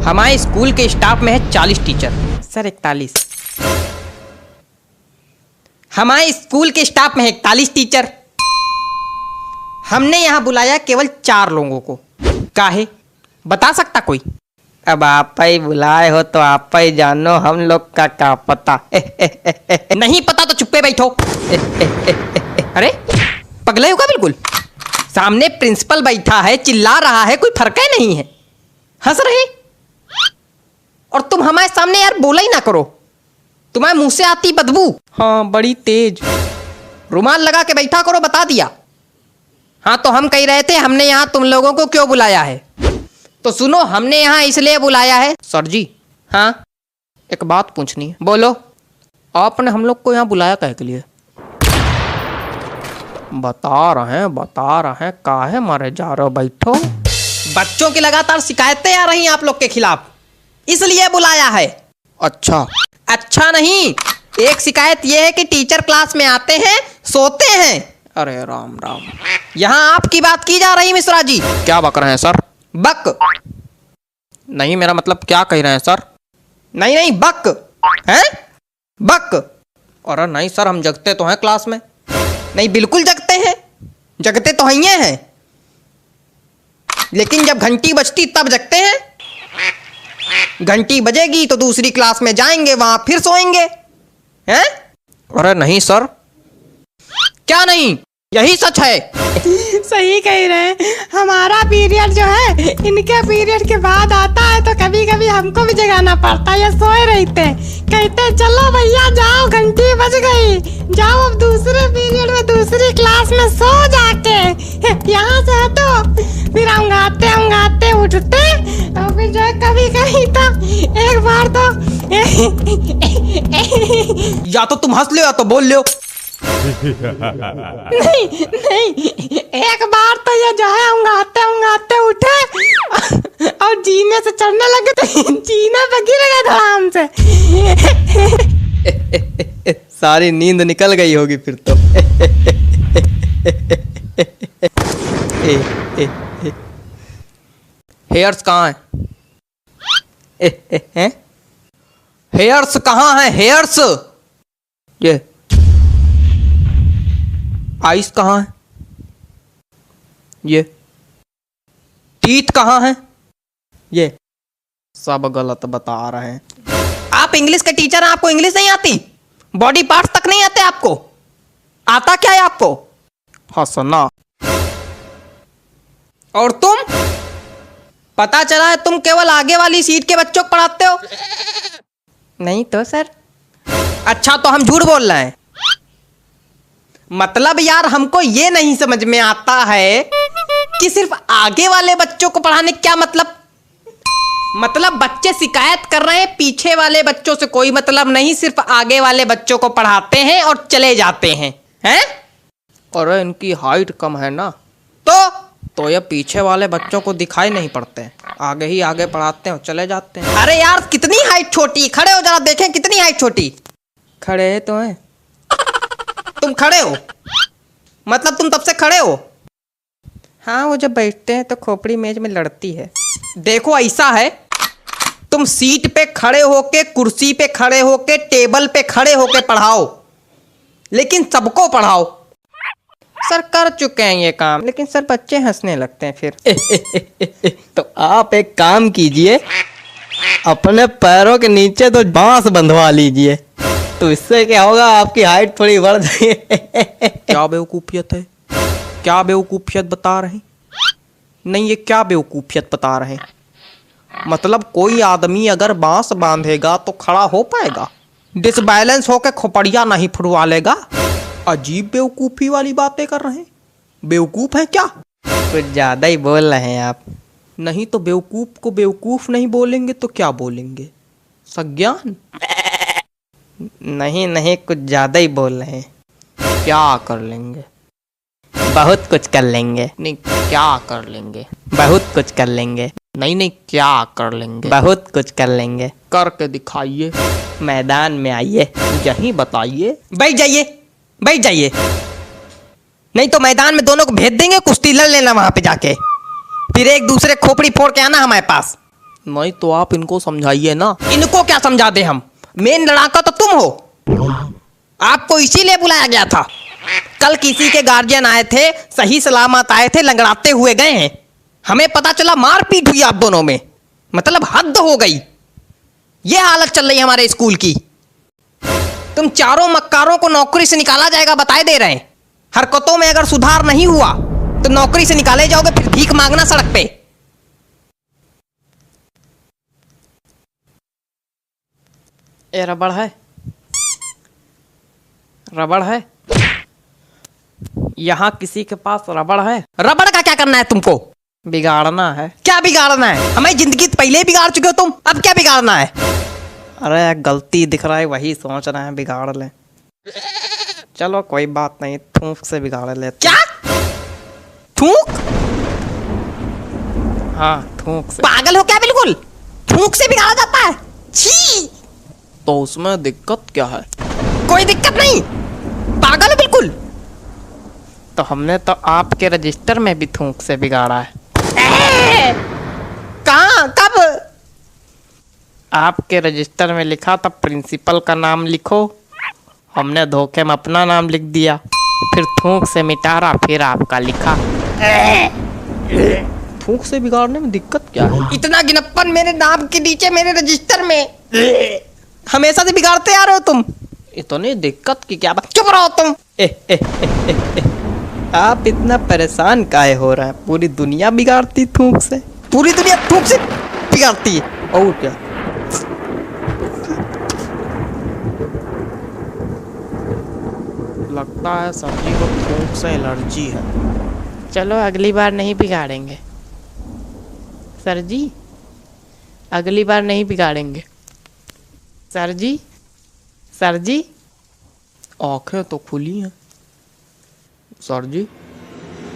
हमारे स्कूल के स्टाफ में है 40 टीचर। सर 41। हमारे स्कूल के स्टाफ में है 41 टीचर। हमने यहाँ बुलाया केवल 4 लोगों को। काहे बता सकता कोई? अब आप ही बुलाए हो तो आप ही जानो, हम लोग का क्या पता। नहीं पता तो चुप्पे बैठो। अरे पगले हो क्या बिल्कुल? सामने प्रिंसिपल बैठा है, चिल्ला रहा है, कोई फर्क है नहीं है, हंस रहे। और तुम हमारे सामने यार बोला ही ना करो, तुम्हारे मुंह से आती बदबू। हाँ बड़ी तेज। रुमाल लगा के बैठा करो, बता दिया। हाँ तो हम कह रहे थे हमने यहाँ तुम लोगों को क्यों बुलाया है। तो सुनो, हमने यहाँ इसलिए बुलाया है। सर जी हाँ एक बात पूछनी है। बोलो। आपने हम लोग को यहाँ बुलाया काहे के लिए? बता रहे हैं काहे मारे जा रहे हो, बैठो। बच्चों की लगातार शिकायतें आ रही हैं आप लोग के खिलाफ, इसलिए बुलाया है। अच्छा अच्छा नहीं, एक शिकायत यह है कि टीचर क्लास में आते हैं, सोते हैं। अरे राम राम, यहाँ आपकी बात की जा रही मिश्रा जी। क्या बक रहे हैं सर? बक नहीं, मेरा मतलब क्या कह रहे हैं सर? नहीं बक हैं, बक। अरे नहीं सर, हम जगते तो हैं क्लास में। नहीं बिल्कुल जगते हैं, जगते तो हैं, लेकिन जब घंटी बजती तब जगते हैं। घंटी बजेगी तो दूसरी क्लास में जाएंगे, वहां फिर सोएंगे हैं? अरे नहीं सर। क्या नहीं, यही सच है। सही कह रहे हैं। हमारा पीरियड जो है इनके पीरियड के बाद आता है, तो कभी कभी हमको भी जगाना पड़ता है। या सोए रहते कहते चलो भैया जाओ, घंटी बज गई, जाओ अब दूसरे पीरियड में दूसरी क्लास में सो जाके। यहाँ से हटो, फिर अंगाते उठते, और फिर जो है कभी कभी तो एक बार तो या तो तुम हंस लो या तो बोल लो। नहीं एक बार तो ये जो है अंगाते उठे और जीने से चढ़ने लगे, तो जीने पे गिर गए धड़ाम से। सारी नींद निकल गई होगी फिर तो। हेयर्स कहाँ है? हेयर्स कहाँ है? हेयर्स ये आइस कहाँ है? ये टीथ कहाँ है? ये सब गलत बता रहे हैं। आप इंग्लिश के टीचर हैं, आपको इंग्लिश नहीं आती? बॉडी पार्ट्स तक नहीं आते आपको? आता क्या है आपको? हंसना। और तुम, पता चला है तुम केवल आगे वाली सीट के बच्चों को पढ़ाते हो। नहीं तो सर। अच्छा तो हम झूठ बोल रहे हैं? मतलब यार हमको ये नहीं समझ में आता है कि सिर्फ आगे वाले बच्चों को पढ़ाने क्या मतलब बच्चे शिकायत कर रहे हैं, पीछे वाले बच्चों से कोई मतलब नहीं, सिर्फ आगे वाले बच्चों को पढ़ाते हैं और चले जाते हैं हैं? और इनकी हाइट कम है ना, तो ये पीछे वाले बच्चों को दिखाई नहीं पड़ते हैं, आगे ही आगे पढ़ाते हैं और चले जाते हैं। अरे यार कितनी हाइट छोटी, खड़े हो जरा देखें कितनी हाइट छोटी। खड़े तो हैं तुम? खड़े हो मतलब तुम तब से खड़े हो? हाँ वो जब बैठते हैं तो खोपड़ी मेज में लड़ती है। देखो ऐसा है, तुम सीट पे खड़े होके, कुर्सी पे खड़े होके, टेबल पे खड़े होके पढ़ाओ, लेकिन सबको पढ़ाओ। सर कर चुके हैं ये काम, लेकिन सर बच्चे हंसने लगते हैं फिर। तो आप एक काम कीजिए, अपने पैरों के नीचे तो बांस बंधवा लीजिए, तो इससे क्या होगा, आपकी हाइट थोड़ी बढ़ जाएगी। क्या बेवकूफियत है? क्या बेवकूफियत बता रहे हैं? नहीं ये क्या बेवकूफियत बता रहे हैं? मतलब कोई आदमी अगर बांस बांधेगा तो खड़ा हो पाएगा, डिसबैलेंस होकर खोपड़िया नहीं फुड़वा लेगा। अजीब बेवकूफी वाली बातें कर रहे हैं। बेवकूफ है क्या? कुछ ज्यादा ही बोल रहे हैं आप। नहीं तो बेवकूफ को बेवकूफ नहीं बोलेंगे तो क्या बोलेंगे? सज्ञान? नहीं कुछ ज्यादा ही बोल रहे हैं। क्या कर लेंगे? बहुत कुछ कर लेंगे। नहीं क्या कर लेंगे? बहुत कुछ कर लेंगे। नहीं क्या कर लेंगे? बहुत कुछ कर लेंगे। करके दिखाइए, मैदान में आइए, यहीं बताइए। बैठ जाइए, नहीं तो मैदान में दोनों को भेज देंगे, कुश्ती लड़ लेना वहां पे जाके, फिर एक दूसरे खोपड़ी फोड़ के आना हमारे पास। नहीं तो आप इनको समझाइए ना। इनको क्या समझा दे हम? मेन लड़ाका तो तुम हो। आपको इसीलिए बुलाया गया था। कल किसी के गार्जियन आए थे, सही सलामत आए थे, लंगड़ाते हुए गए हैं। हमें पता चला मारपीट हुई आप दोनों में। मतलब हद हो गई। ये हालत चल रही है हमारे स्कूल की। तुम चारों मक्कारों को नौकरी से निकाला जाएगा बताए दे रहे हैं। हरकतों में अगर सुधार नहीं हुआ तो नौकरी से निकाले जाओगे, फिर भीख मांगना सड़क पे। ये रबड़ है, रबड़ है। यहां किसी के पास रबड़ है? रबड़ का क्या करना है तुमको? बिगाड़ना है। क्या बिगाड़ना है? हमारी जिंदगी पहले ही बिगाड़ चुके हो तुम, अब क्या बिगाड़ना है? अरे गलती दिख रहा है वही सोच रहे हैं बिगाड़ ले। चलो कोई बात नहीं, थूक से बिगाड़ लेते। क्या थूक? हाँ थूक से। पागल हो क्या बिल्कुल? थूक से बिगाड़ा जाता है? छी! तो उसमें दिक्कत क्या है? कोई दिक्कत नहीं, पागल हो बिल्कुल। तो हमने तो आपके रजिस्टर में भी थूक से बिगाड़ा है। कहाँ? कब? आपके रजिस्टर में लिखा था प्रिंसिपल का नाम लिखो, हमने धोखे में अपना नाम लिख दिया, फिर थूक से मिटारा, फिर आपका लिखा। थूक से बिगाड़ने में दिक्कत क्या है? इतना गिनप्पन मेरे नाम के नीचे मेरे रजिस्टर में। हमेशा से बिगाड़ते आ रहे हो तुम। इतनी दिक्कत की क्या बात? चुप रहो तुम। आप इतना परेशान काहे हो रहे हैं? पूरी दुनिया बिगाड़ती थूक से। पूरी दुनिया थूक से बिगाड़ती है और क्या? लगता है सब्जी को थूक से एलर्जी है। चलो अगली बार नहीं बिगाड़ेंगे सर जी, अगली बार नहीं बिगाड़ेंगे सर जी। सर जी आंखें तो खुली हैं सर जी।